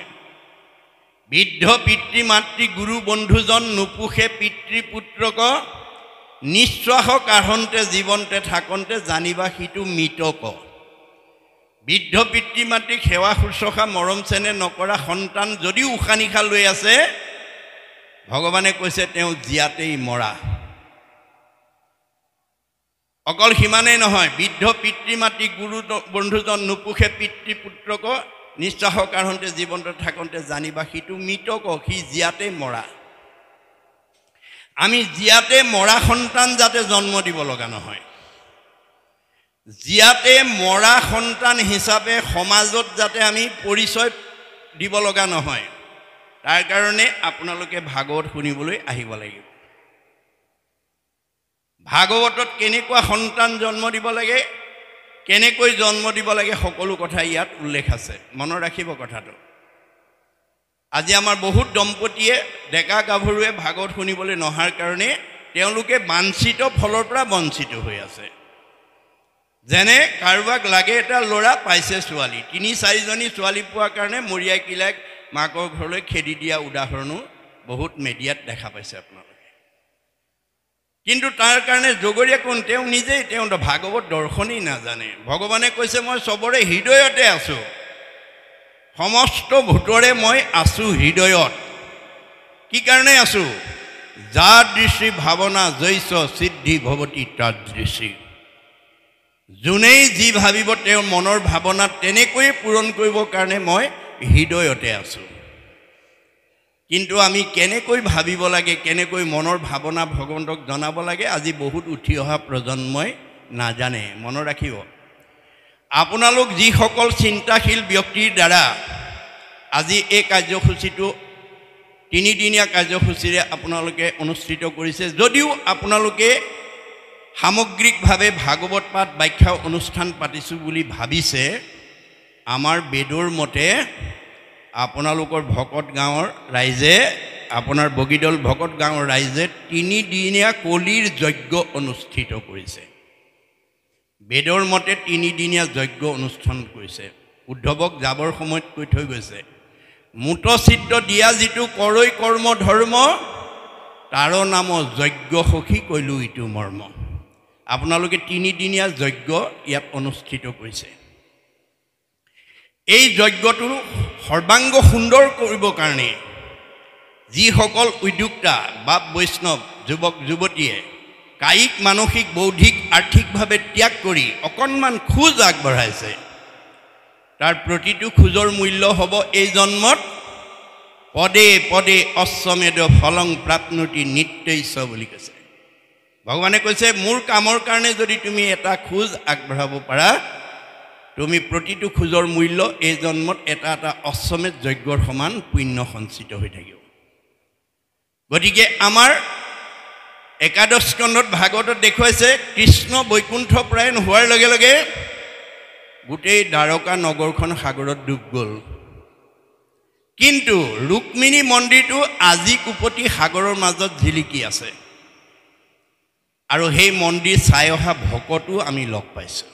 বৃদ্ধ পিতৃ মাতৃ গুৰু বন্ধুজন নুপুষে পিতৃ পুত্ৰক নিশ্বাস কাঢ়ন্তে জীৱন্তে থাকন্তে জানিবা সিটো মৃতক বৃদ্ধ পিতৃ মাতৃক সেৱা শুশ্ৰূষা মৰম চেনেহ নকৰা সন্তান যদিও উশাহ নিশাহ লৈ আছে ভগৱানে কৈছে তেওঁ জীয়াতেই মৰা অকল সিমানেই নহয় বৃদ্ধ পিতৃ মাতৃ গুৰু বন্ধুজন নুপুষে পিতৃ পুত্ৰক নিশ্বাস কাঢ়ন্তে জীৱন্ত থাকন্তে জানিবা সিটো মৃতক সি জীয়াতে মৰা আমি জীয়াতে মৰা সন্তান যাতে জন্ম দিব লগা নহয় জীয়াতে মৰা সন্তান হিচাপে সমাজত যাতে আমি পৰিচয় দিব লগা নহয় তাৰ কাৰণে আপোনালোকে ভাগৱত শুনিবলৈ আহিব লাগিব ভাগৱতত কেনেকুৱা সন্তান জন্ম দিব লাগে কেনেকৈ জন্ম দিব লাগে সকলো কথা ইয়াত উল্লেখ আছে মনত ৰাখিব কথাটো আজি আমাৰ বহুত দম্পতীয়ে ডেকা গাভৰুৱে ভাগৱত শুনিবলৈ নহাৰ কাৰণে তেওঁলোকে বাঞ্ছিত ফলৰ পৰা বঞ্চিত হৈ আছে যেনে কাৰোবাক লাগে এটা ল'ৰা পাইছে ছোৱালী ৩-৪জনী ছোৱালী পোৱাৰ কাৰণে মৰিয়াই কিলাক মাকৰ ঘৰলৈ খেদি দিয়া উদাহৰণো বহুত মিডিয়াত দেখা পাইছে আপোনালোকে কিন্তু তাৰ কাৰণে জগৰীয়া কোন তেওঁ নিজেই তেওঁ ভাগৱত দৰ্শনেই নাজানে ভগৱানে কৈছে মই চবৰে হৃদয়তে আছো সমস্ত ভূতৰে মই আছো হৃদয়ত কি কাৰণে আছো যাৰ দৃষ্টি ভাৱনা জৈস সিদ্ধি ভৱতি তাৰ দৃষ্টি যোনেই যি ভাবিব তেওঁৰ মনৰ ভাৱনা তেনেকৈ পূৰণ কৰিবৰ কাৰণে মই হৃদয়তে আছো কিন্তু আমি কেনেকৈ ভাবিব লাগে কেনেকৈ মনৰ ভাৱনা ভগৱন্তক জনাব লাগে আজি বহুত উঠি অহা প্ৰজন্মই নাজানে মনত ৰাখিব আপোনালোক যিসকল চিন্তাশীল ব্যক্তিৰ দ্বাৰা আজি এই কাৰ্যসূচীটো 3দিনীয়া কাৰ্যসূচীৰে আপোনালোকে অনুষ্ঠিত কৰিছে যদিও আপোনালোকে সামগ্ৰিকভাৱে ভাগৱত পাঠ ব্যাখ্যা অনুষ্ঠান পাতিছোঁ বুলি ভাবিছে আমাৰ বেদৰ মতে আপোনালোকৰ ভকত গাঁৱৰ ৰাইজে আপোনাৰ বগীদল ভকত গাঁৱৰ ৰাইজে 3দিনীয়া কলিৰ যজ্ঞ অনুষ্ঠিত কৰিছে বেদৰ মতে 3দিনীয়া যজ্ঞ অনুষ্ঠান কৰিছে উদ্ধৱক যাবৰ সময়ত কৈ থৈ গৈছে মুতচিত্ত দিয়া যিটো কৰৈ কৰ্ম ধৰ্ম তাৰ নাম যজ্ঞ সখী কৈলো ইটো মৰ্ম আপোনালোকে 3দিনীয়া যজ্ঞ ইয়াত অনুষ্ঠিত কৰিছে এই যজ্ঞটো সৰ্বাংগ সুন্দৰ কৰিবৰ কাৰণে যিসকল উদ্যোক্তা বাপ বৈষ্ণৱ যুৱক যুৱতীয়ে কায়িক মানসিক বৌদ্ধিক আৰ্থিকভাৱে ত্যাগ কৰি অকণমান খোজ আগবঢ়াইছে তাৰ প্ৰতিটো খোজৰ মূল্য হ'ব এই জন্মত পদে পদে অশ্বমেধ ফলং প্ৰাপ্নুতি নিত্যৈস্য বুলি কৈছে ভগৱানে কৈছে মোৰ কামৰ কাৰণে যদি তুমি এটা খোজ আগবঢ়াব পাৰা তুমি প্ৰতিটো খোজৰ মূল্য এই জন্মত এটা এটা অশ্বমেধ যজ্ঞৰ সমান পুণ্য সঞ্চিত হৈ থাকিব গতিকে আমাৰ একাদশ স্কন্ধত ভাগৱতত দেখুৱাইছে কৃষ্ণ বৈকুণ্ঠ প্ৰায়ণ হোৱাৰ লগে লগে গোটেই দ্বাৰকা নগৰখন সাগৰত ডুব গ'ল কিন্তু ৰুক্মিণী মন্দিৰটো আজি কুপতি সাগৰৰ মাজত জিলিকি আছে আৰু সেই মন্দিৰ চাই অহা ভকতো আমি লগ পাইছোঁ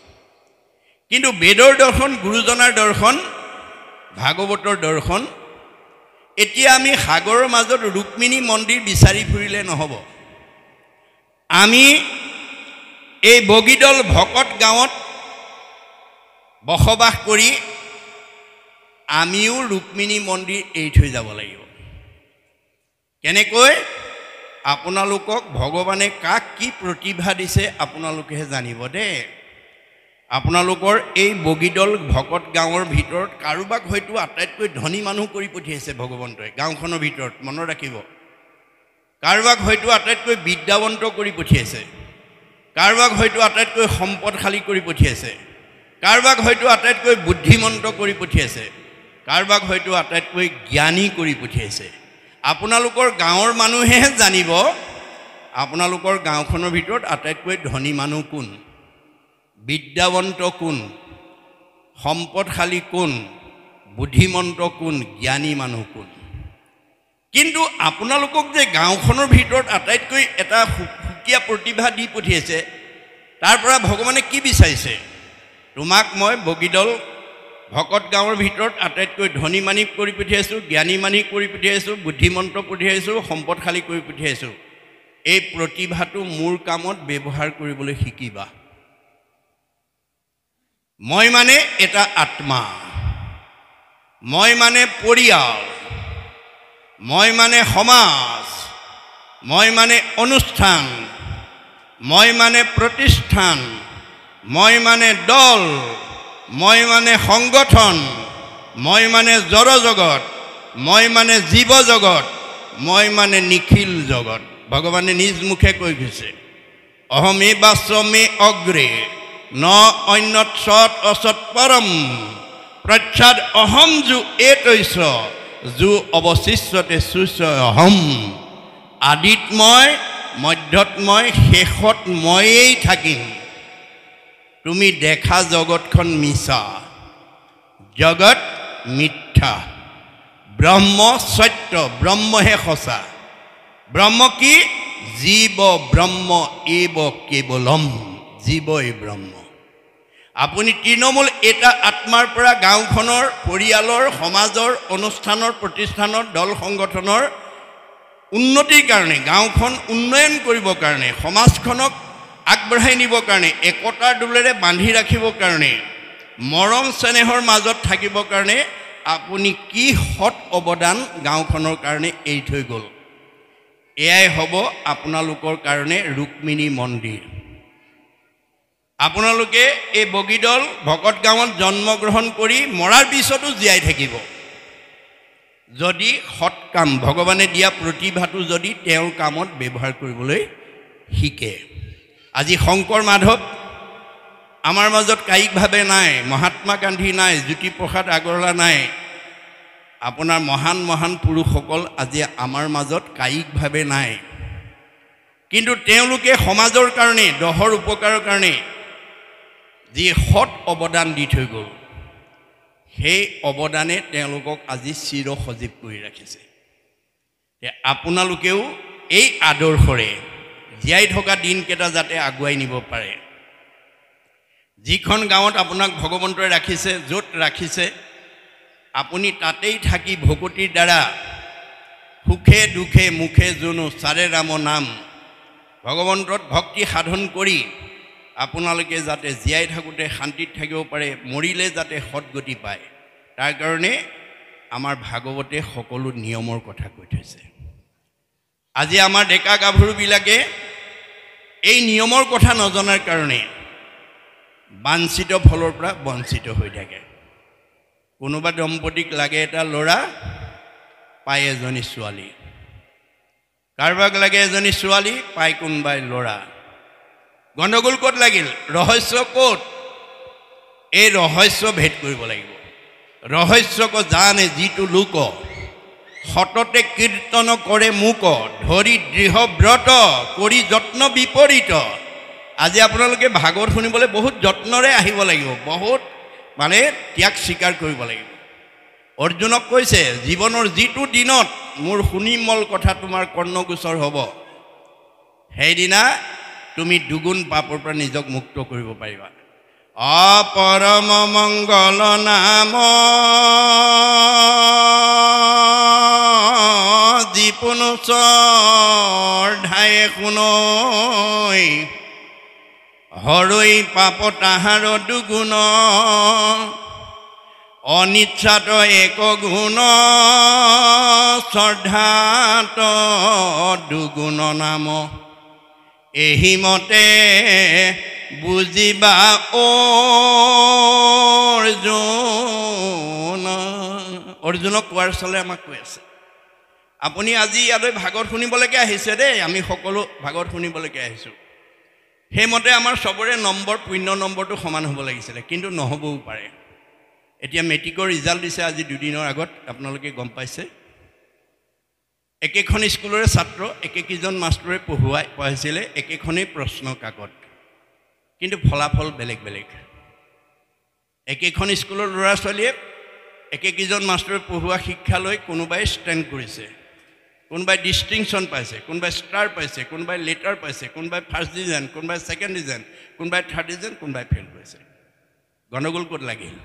কিন্তু বেদৰ দৰ্শন গুৰুজনাৰ দৰ্শন ভাগৱতৰ দৰ্শন এতিয়া আমি সাগৰৰ মাজত ৰুক্মিণী মন্দিৰ বিচাৰি ফুৰিলে নহ'ব আমি এই বগীদল ভকত গাঁৱত বসবাস কৰি আমিও ৰুক্মিণী মন্দিৰ এৰি থৈ যাব লাগিব কেনেকৈ আপোনালোকক ভগৱানে কাক কি প্ৰতিভা দিছে আপোনালোকেহে জানিব দেই আপোনালোকৰ এই বগীদল ভকত গাঁৱৰ ভিতৰত কাৰোবাক হয়তো আটাইতকৈ ধনী মানুহ কৰি পঠিয়াইছে ভগৱন্তই গাঁওখনৰ ভিতৰত মনত ৰাখিব কাৰোবাক হয়তো আটাইতকৈ বিদ্যাৱন্ত কৰি পঠিয়াইছে কাৰোবাক হয়তো আটাইতকৈ সম্পদশালী কৰি পঠিয়াইছে কাৰোবাক হয়তো আটাইতকৈ বুদ্ধিমন্ত কৰি পঠিয়াইছে কাৰোবাক হয়তো আটাইতকৈ জ্ঞানী কৰি পঠিয়াইছে আপোনালোকৰ গাঁৱৰ মানুহেহে জানিব আপোনালোকৰ গাঁওখনৰ ভিতৰত আটাইতকৈ ধনী মানুহ কোন বিদ্যাৱন্ত কোন সম্পদশালী কোন বুদ্ধিমন্ত কোন জ্ঞানী মানুহ কোন কিন্তু আপোনালোকক যে গাঁওখনৰ ভিতৰত আটাইতকৈ এটা সুকীয়া প্ৰতিভা দি পঠিয়াইছে তাৰ পৰা ভগৱানে কি বিচাৰিছে তোমাক মই বগীদল ভকত গাঁৱৰ ভিতৰত আটাইতকৈ ধনী মানিক কৰি পঠিয়াইছোঁ, জ্ঞানী মানিক কৰি পঠিয়াইছোঁ, বুদ্ধিমন্ত পঠিয়াইছোঁ, সম্পদশালী কৰি পঠিয়াইছোঁ। এই প্ৰতিভাটো মোৰ কামত ব্যৱহাৰ কৰিবলৈ শিকিবা। মই মানে এটা আত্মা, মই মানে পৰিয়াল, মই মানে সমাজ, মই মানে অনুষ্ঠান, মই মানে প্ৰতিষ্ঠান, মই মানে দল, মই মানে সংগঠন, মই মানে জড়জগত, মই মানে জীৱ জগত, মই মানে নিখিল জগত। ভগৱানে নিজ মুখে কৈ গৈছে, অহমে বাস্যমে অগ্ৰে ন অন্যত সৎ অসৎ পৰম প্ৰচ্ছাদ অহম যু এতৈছ যু অৱশিষ্যতে সুস্য অহম। আদিত মই, মধ্যত মই, শেষত ময়েই থাকিম। তুমি দেখা জগতখন মিছা, জগত মিথ্যা, ব্ৰহ্ম সত্য, ব্ৰহ্মহে সঁচা। ব্ৰহ্ম কি? জীৱ ব্ৰহ্ম এব কেৱলম, জীৱই ব্ৰহ্ম। আপুনি তৃণমূল এটা আত্মাৰ পৰা গাঁওখনৰ, পৰিয়ালৰ, সমাজৰ, অনুষ্ঠানৰ, প্ৰতিষ্ঠানৰ, দল সংগঠনৰ উন্নতিৰ কাৰণে, গাঁওখন উন্নয়ন কৰিবৰ কাৰণে, সমাজখনক আগবঢ়াই নিবৰ কাৰণে, একতাৰ দোলেৰে বান্ধি ৰাখিবৰ কাৰণে, মৰম চেনেহৰ মাজত থাকিবৰ কাৰণে আপুনি কি সৎ অৱদান গাঁওখনৰ কাৰণে এৰি থৈ গ'ল? এয়াই হ'ব আপোনালোকৰ কাৰণে ৰুক্মিণী মন্দিৰ। আপোনালোকে এই বগীদল ভকত গাঁৱত জন্মগ্ৰহণ কৰি মৰাৰ পিছতো জীয়াই থাকিব যদি সৎ কাম, ভগৱানে দিয়া প্ৰতিভাটো যদি তেওঁৰ কামত ব্যৱহাৰ কৰিবলৈ শিকে। আজি শংকৰ মাধৱ আমাৰ মাজত কায়িকভাৱে নাই, মহাত্মা গান্ধী নাই, জ্যোতিপ্ৰসাদ আগৰৱালা নাই, আপোনাৰ মহান মহান পুৰুষসকল আজি আমাৰ মাজত কায়িকভাৱে নাই, কিন্তু তেওঁলোকে সমাজৰ কাৰণে, দহৰ উপকাৰৰ কাৰণে যি সৎ অৱদান দি থৈ গ'ল, সেই অৱদানে তেওঁলোকক আজি চিৰ সজীৱ কৰি ৰাখিছে। আপোনালোকেও এই আদৰ্শৰে জীয়াই থকা দিনকেইটা যাতে আগুৱাই নিব পাৰে। যিখন গাঁৱত আপোনাক ভগৱন্তই ৰাখিছে, য'ত ৰাখিছে, আপুনি তাতেই থাকি ভকতিৰ দ্বাৰা সুখে দুখে মুখে জুনো চাৰে ৰাম নাম ভগৱন্তত ভক্তি সাধন কৰি আপোনালোকে যাতে জীয়াই থাকোঁতে শান্তিত থাকিব পাৰে, মৰিলে যাতে সৎগতি পায়, তাৰ কাৰণে আমাৰ ভাগৱতে সকলো নিয়মৰ কথা কৈ থৈছে। আজি আমাৰ ডেকা গাভৰুবিলাকে এই নিয়মৰ কথা নজনাৰ কাৰণে বাঞ্ছিত ফলৰ পৰা বঞ্চিত হৈ থাকে। কোনোবা দম্পতীক লাগে এটা ল'ৰা, পায় এজনী ছোৱালী, কাৰোবাক লাগে এজনী ছোৱালী, পায় কোনোবাই ল'ৰা। গণ্ডগোল ক'ত লাগিল? ৰহস্য ক'ত? এই ৰহস্য ভেদ কৰিব লাগিব। ৰহস্যক জানে যিটো লোক, সততে কীৰ্তন কৰে মোক, ধৰি দৃঢ় ব্ৰত কৰি যত্ন বিপৰীত। আজি আপোনালোকে ভাগৱত শুনিবলৈ বহুত যত্নৰে আহিব লাগিব, বহুত মানে ত্যাগ স্বীকাৰ কৰিব লাগিব। অৰ্জুনক কৈছে, জীৱনৰ যিটো দিনত মোৰ সুনিৰ্মল কথা তোমাৰ কৰ্ণগোচৰ হ'ব, সেইদিনা তুমি দুগুণ পাপৰ পৰা নিজক মুক্ত কৰিব পাৰিবা। অপৰম মংগল নাম যিপুনু চৰ্ধায়ে শুনৈ, হৰৈ পাপ তাহাৰ দুগুণ, অনিচ্ছাত এক গুণ, শ্ৰদ্ধাত দুগুণ নাম। এহি মতে বুজিবা অৰ্জুন। অৰ্জুনক কোৱাৰ চলে আমাক কৈ আছে, আপুনি আজি ইয়ালৈ ভাগৱত শুনিবলৈকে আহিছে দেই, আমি সকলো ভাগৱত শুনিবলৈকে আহিছোঁ। সেইমতে আমাৰ চবৰে নম্বৰ, পুণ্য নম্বৰটো সমান হ'ব লাগিছিলে, কিন্তু নহ'বও পাৰে। এতিয়া মেট্ৰিকৰ ৰিজাল্ট দিছে আজি দুদিনৰ আগত, আপোনালোকে গম পাইছে। একেখন স্কুলৰে ছাত্ৰ, একেকেইজন মাষ্টৰে পঢ়াইছিলে একেখনেই প্ৰশ্ন কাকত, কিন্তু ফলাফল বেলেগ বেলেগ। একেখন স্কুলৰ ল'ৰা ছোৱালীয়ে একেকেইজন মাষ্টৰে পঢ়োৱা শিক্ষা লৈ কোনোবাই ষ্টেণ্ড কৰিছে, কোনোবাই ডিষ্টিংশ্যন পাইছে, কোনোবাই ষ্টাৰ পাইছে, কোনোবাই লেটাৰ পাইছে, কোনোবাই ফাৰ্ষ্ট ডিভিজন, কোনোবাই ছেকেণ্ড ডিভিজন, কোনোবাই থাৰ্ড ডিভিজন, কোনোবাই ফেইল কৰিছে। গণ্ডগোল ক'ত লাগিল?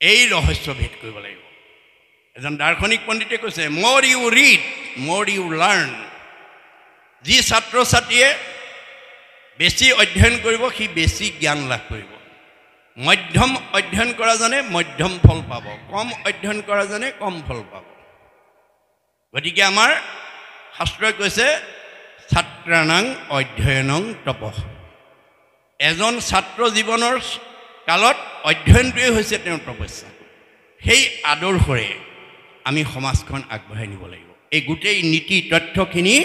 এই ৰহস্য ভেদ কৰিব লাগিব এজন দাৰ্শনিক পণ্ডিতে কৈছে মোৰ ইউ ৰিড মোৰ ইউ লাৰ্ণ যি ছাত্ৰ ছাত্ৰীয়ে বেছি অধ্যয়ন কৰিব সি বেছি জ্ঞান লাভ কৰিব মধ্যম অধ্যয়ন কৰাজনে মধ্যম ফল পাব কম অধ্যয়ন কৰাজনে কম ফল পাব গতিকে আমাৰ শাস্ত্ৰই কৈছে ছাত্ৰানাং অধ্যয়নং তপঃ এজন ছাত্ৰ জীৱনৰ কালত অধ্যয়নটোৱে হৈছে তেওঁৰ তপস্যা সেই আদৰ্শৰে আমি সমাজখন আগবঢ়াই নিব লাগিব এই গোটেই নীতি তথ্যখিনি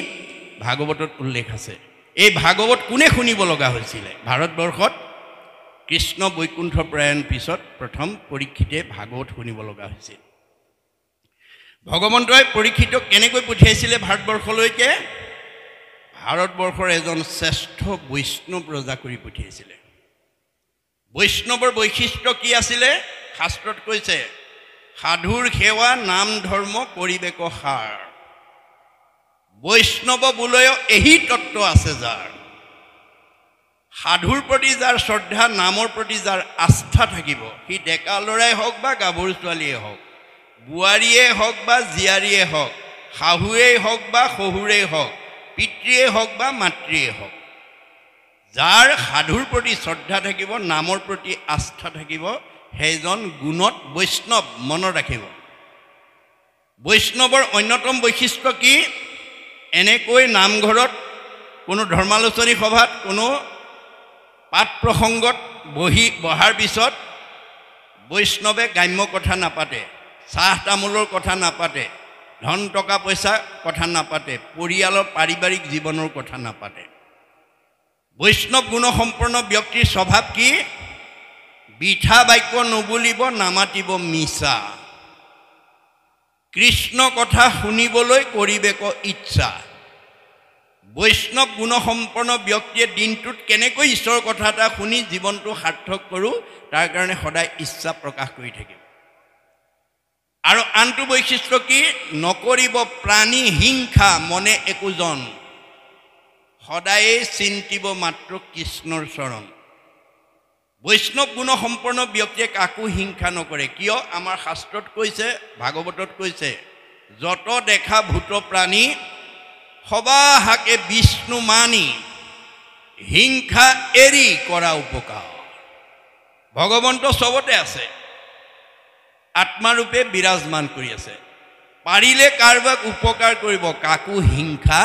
ভাগৱতত উল্লেখ আছে এই ভাগৱত কোনে শুনিব লগা হৈছিলে ভাৰতবৰ্ষত কৃষ্ণ বৈকুণ্ঠ প্ৰয়াণ পিছত প্ৰথম পৰীক্ষিতে ভাগৱত শুনিব লগা হৈছিল ভগৱন্তই পৰীক্ষিতক কেনেকৈ পঠিয়াইছিলে ভাৰতবৰ্ষলৈকে ভাৰতবৰ্ষৰ এজন শ্ৰেষ্ঠ বৈষ্ণৱ ৰজা কৰি পঠিয়াইছিলে বৈষ্ণৱৰ বৈশিষ্ট্য কি আছিলে শাস্ত্ৰত কৈছে সাধুৰ সেৱা নাম ধৰ্ম কৰিবেক সাৰ বৈষ্ণৱ বোলয় এহি তত্ত্ব আছে যাৰ সাধুৰ প্ৰতি যাৰ শ্ৰদ্ধা নামৰ প্ৰতি যাৰ আস্থা থাকিব সি ডেকা ল'ৰাই হওক বা গাভৰু ছোৱালীয়ে হওক বোৱাৰীয়ে হওক বা জীয়াৰীয়ে হওক শাহুৱেই হওক বা শহুৰেই হওক পিতৃয়ে হওক বা মাতৃয়ে হওক যাৰ সাধুৰ প্ৰতি শ্ৰদ্ধা থাকিব নামৰ প্ৰতি আস্থা থাকিব সেইজন গুণত বৈষ্ণৱ মনত ৰাখিব বৈষ্ণৱৰ অন্যতম বৈশিষ্ট্য কি এনেকৈ নামঘৰত কোনো ধৰ্মালোচনী সভাত কোনো পাঠ প্ৰসংগত বহাৰ পিছত বৈষ্ণৱে গ্ৰাম্য কথা নাপাতে চাহ তামোলৰ কথা নাপাতে ধন টকা পইচা কথা নাপাতে পৰিয়ালৰ পাৰিবাৰিক জীৱনৰ কথা নাপাতে বৈষ্ণৱ গুণসম্পন্ন ব্যক্তিৰ স্বভাৱ কি বিঠা বাক্য নুবুলিব নামাতিব মিছা কৃষ্ণ কথা শুনিবলৈ কৰিবেক ইচ্ছা বৈষ্ণৱ গুণসম্পন্ন ব্যক্তিয়ে দিনটোত কেনেকৈ ঈশ্বৰৰ কথা এটা শুনি জীৱনটো সাৰ্থক কৰোঁ তাৰ কাৰণে সদায় ইচ্ছা প্ৰকাশ কৰি থাকিব আৰু আনটো বৈশিষ্ট্য কি নকৰিব প্ৰাণী হিংসা মনে একোজন সদায়ে চিন্তিব মাত্ৰ কৃষ্ণৰ চৰণ বৈষ্ণৱ গুণসম্পন্ন ব্যক্তিয়ে কাকো হিংসা নকৰে কিয় আমাৰ শাস্ত্ৰত কৈছে ভাগৱতত কৈছে যত দেখা ভূত প্ৰাণী সবা হাকে বিষ্ণু মানি হিংসা এৰি কৰা উপকাৰ ভগৱন্ত চবতে আছে আত্মাৰূপে বিৰাজমান কৰি আছে পাৰিলে কাৰোবাক উপকাৰ কৰিব কাকো হিংসা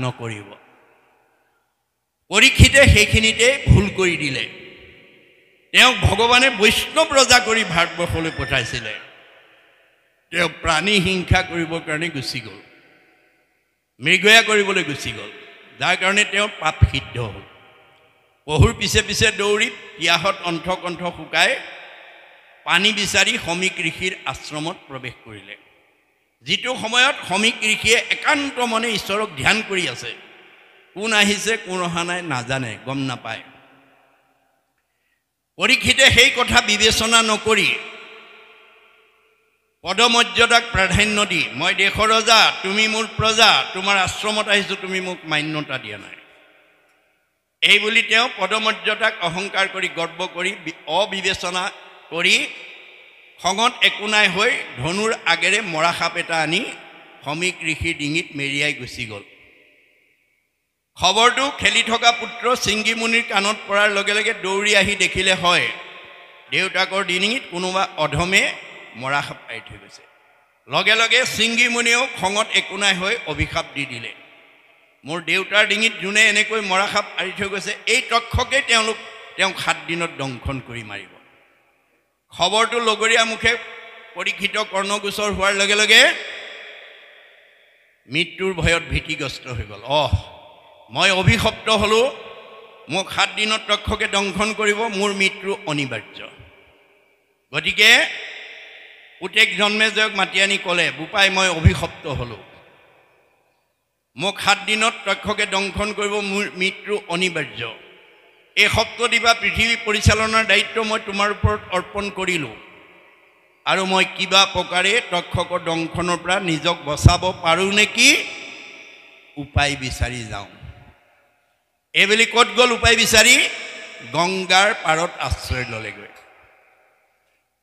নকৰিব পৰীক্ষিতে সেইখিনিতে ভুল কৰি দিলে তেওঁক ভগৱানে বৈষ্ণৱ ৰজা কৰি ভাৰতবৰ্ষলৈ পঠাইছিলে তেওঁ প্ৰাণী হিংসা কৰিবৰ কাৰণে গুচি গ'ল মৃগয়া কৰিবলৈ গুচি গ'ল যাৰ কাৰণে তেওঁৰ পাপ সিদ্ধ হ'ল পহুৰ পিছে পিছে দৌৰি পিয়াহত অণ্ঠ শুকাই পানী বিচাৰি সমীক ঋষিৰ আশ্ৰমত প্ৰৱেশ কৰিলে যিটো সময়ত সমীক ঋষিয়ে একান্ত মনে ঈশ্বৰক ধ্যান কৰি আছে কোন আহিছে কোন অহা নাই নাজানে গম নাপায় পৰীক্ষিতে সেই কথা বিবেচনা নকৰি পদমৰ্যাদাক প্ৰাধান্য দি মই দেশৰ ৰজা তুমি মোৰ প্ৰজা তোমাৰ আশ্ৰমত আহিছোঁ তুমি মোক মান্যতা দিয়া নাই এই বুলি তেওঁ পদমৰ্যাদাক অহংকাৰ কৰি গৰ্ব কৰি অবিবেচনা কৰি খঙত একো নাই হৈ ধনুৰ আগেৰে মৰা সাপ এটা আনি সমীক ঋষিৰ ডিঙিত মেৰিয়াই গুচি গ'ল খবৰটো খেলি থকা পুত্ৰ সিংগী মুনিৰ কাণত পৰাৰ লগে লগে দৌৰি আহি দেখিলে হয় দেউতাকৰ ডিঙিত কোনোবা অধমে মৰা সাপ পাই থৈ গৈছে লগে লগে সিংগী মুনিয়েও খঙত একো নাই হৈ অভিশাপ দি দিলে মোৰ দেউতাৰ ডিঙিত যোনে এনেকৈ মৰা সাপ আৰি থৈ গৈছে এই তক্ষকেই তেওঁক 7 দিনত দংশন কৰি মাৰিব খবৰটো লগৰীয়া মুখে পৰীক্ষিত কৰ্ণগোচৰ হোৱাৰ লগে লগে মৃত্যুৰ ভয়ত ভীতিগ্ৰস্ত হৈ গ'ল মই অভিশপ্ত হলোঁ মোক 7 দিনত তক্ষকে দংশন কৰিব মোৰ মৃত্যু অনিবাৰ্য গতিকে পুতেক জন্মেজয়ক মাতি আনি ক'লে বোপাই মই অভিশপ্ত হলোঁ মোক 7 দিনত তক্ষকে দংশন কৰিব মোৰ মৃত্যু অনিবাৰ্য এই সপ্তদিবা পৃথিৱী পৰিচালনাৰ দায়িত্ব মই তোমাৰ ওপৰত অৰ্পণ কৰিলোঁ আৰু মই কিবা প্ৰকাৰে তক্ষকৰ দংশনৰ পৰা নিজক বচাব পাৰোঁ নেকি উপায় বিচাৰি যাওঁ এইবুলি ক'ত গ'ল উপায় বিচাৰি গংগাৰ পাৰত আশ্ৰয় ল'লেগৈ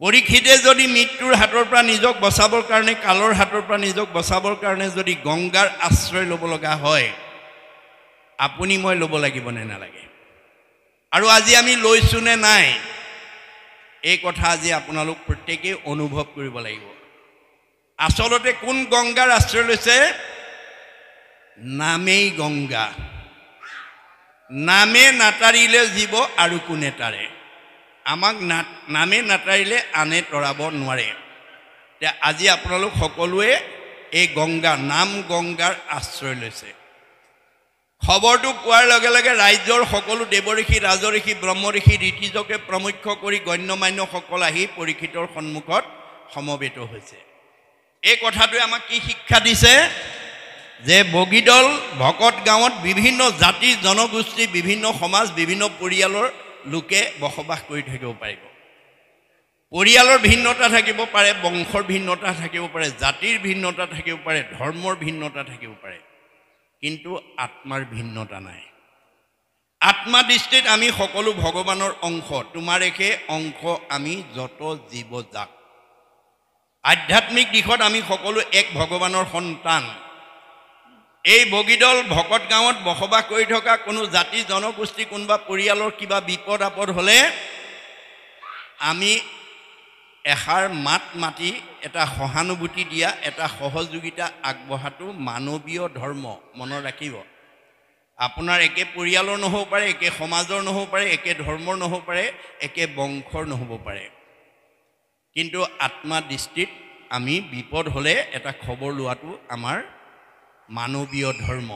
পৰীক্ষিতে যদি মৃত্যুৰ হাতৰ পৰা নিজক বচাবৰ কাৰণে কালৰ হাতৰ পৰা নিজক বচাবৰ কাৰণে যদি গংগাৰ আশ্ৰয় ল'ব লগা হয় আপুনি মই ল'ব লাগিব নে নালাগে আৰু আজি আমি লৈছো নে নাই এই কথা আজি আপোনালোক প্ৰত্যেকই অনুভৱ কৰিব লাগিব আচলতে কোন গংগাৰ আশ্ৰয় লৈছে নামেই গংগা নামে নাটাৰিলে জীৱ আৰু কোনে তাৰে আমাক নামে নাটাৰিলে আনে তৰাব নোৱাৰে আজি আপোনালোক সকলোৱে এই গংগা নাম গংগাৰ আশ্ৰয় লৈছে খবৰটো পোৱাৰ লগে লগে ৰাজ্যৰ সকলো দেৱঋষি ৰাজঋষি ব্ৰহ্মঋষি ঋষিজকে প্ৰমুখ্য কৰি গণ্যমান্য সকল আহি পৰীক্ষিতৰ সন্মুখত সমবেত হৈছে এই কথাটোৱে আমাক কি শিক্ষা দিছে যে বগীদল ভকত গাঁৱত বিভিন্ন জাতি জনগোষ্ঠী বিভিন্ন সমাজ বিভিন্ন পৰিয়ালৰ লোকে বসবাস কৰি থাকিব পাৰিব পৰিয়ালৰ ভিন্নতা থাকিব পাৰে বংশৰ ভিন্নতা থাকিব পাৰে জাতিৰ ভিন্নতা থাকিব পাৰে ধৰ্মৰ ভিন্নতা থাকিব পাৰে কিন্তু আত্মাৰ ভিন্নতা নাই আত্মা দৃষ্টিত আমি সকলো ভগৱানৰ অংশ তোমাৰ একে অংশ আমি যত জীৱ জাত আধ্যাত্মিক দিশত আমি সকলো এক ভগৱানৰ সন্তান এই বগীদল ভকত গাঁৱত বসবাস কৰি থকা কোনো জাতি জনগোষ্ঠী কোনোবা পৰিয়ালৰ কিবা বিপদ আপদ হ'লে আমি এষাৰ মাত মাতি এটা সহানুভূতি দিয়া এটা সহযোগিতা আগবঢ়াটো মানৱীয় ধৰ্ম মনত ৰাখিব আপোনাৰ একে পৰিয়ালৰ নহ'ব পাৰে একে সমাজৰ নহ'ব পাৰে একে ধৰ্মৰ নহ'ব পাৰে একে বংশৰ নহ'ব পাৰে কিন্তু আত্মা দৃষ্টিত আমি বিপদ হ'লে এটা খবৰ লোৱাটো আমাৰ মানৱীয় ধৰ্ম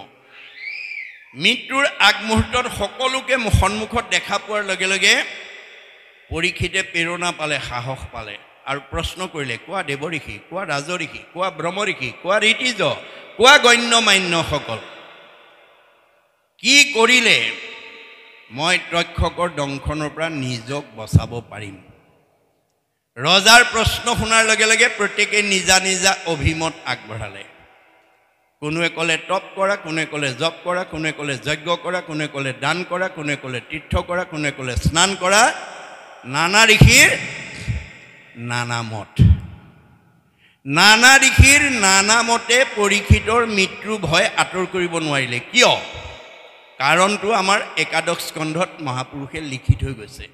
মৃত্যুৰ আগমুহূৰ্তত সকলোকে সন্মুখত দেখা পোৱাৰ লগে লগে পৰীক্ষিতে প্ৰেৰণা পালে সাহস পালে আৰু প্ৰশ্ন কৰিলে কোৱা দেৱঋষি কোৱা ৰাজঋষি কোৱা ব্ৰহ্মঋষি কোৱা ঋষিজ কোৱা গণ্যমান্যসকল কি কৰিলে মই তক্ষকৰ দংশনৰ পৰা নিজক বচাব পাৰিম ৰজাৰ প্ৰশ্ন শুনাৰ লগে লগে প্ৰত্যেকে নিজা নিজা অভিমত আগবঢ়ালে কোনোৱে ক'লে তপ কৰা কোনে ক'লে জপ কৰা কোনে ক'লে যজ্ঞ কৰা কোনে ক'লে দান কৰা কোনে ক'লে তীৰ্থ কৰা কোনে ক'লে স্নান কৰা নানা ঋষিৰ নানা মত নানা ঋষিৰ নানা মতে পৰীক্ষিতৰ মৃত্যু ভয় আঁতৰ কৰিব নোৱাৰিলে কিয় কাৰণটো আমাৰ একাদশ স্কন্ধত মহাপুৰুষে লিখি থৈ গৈছে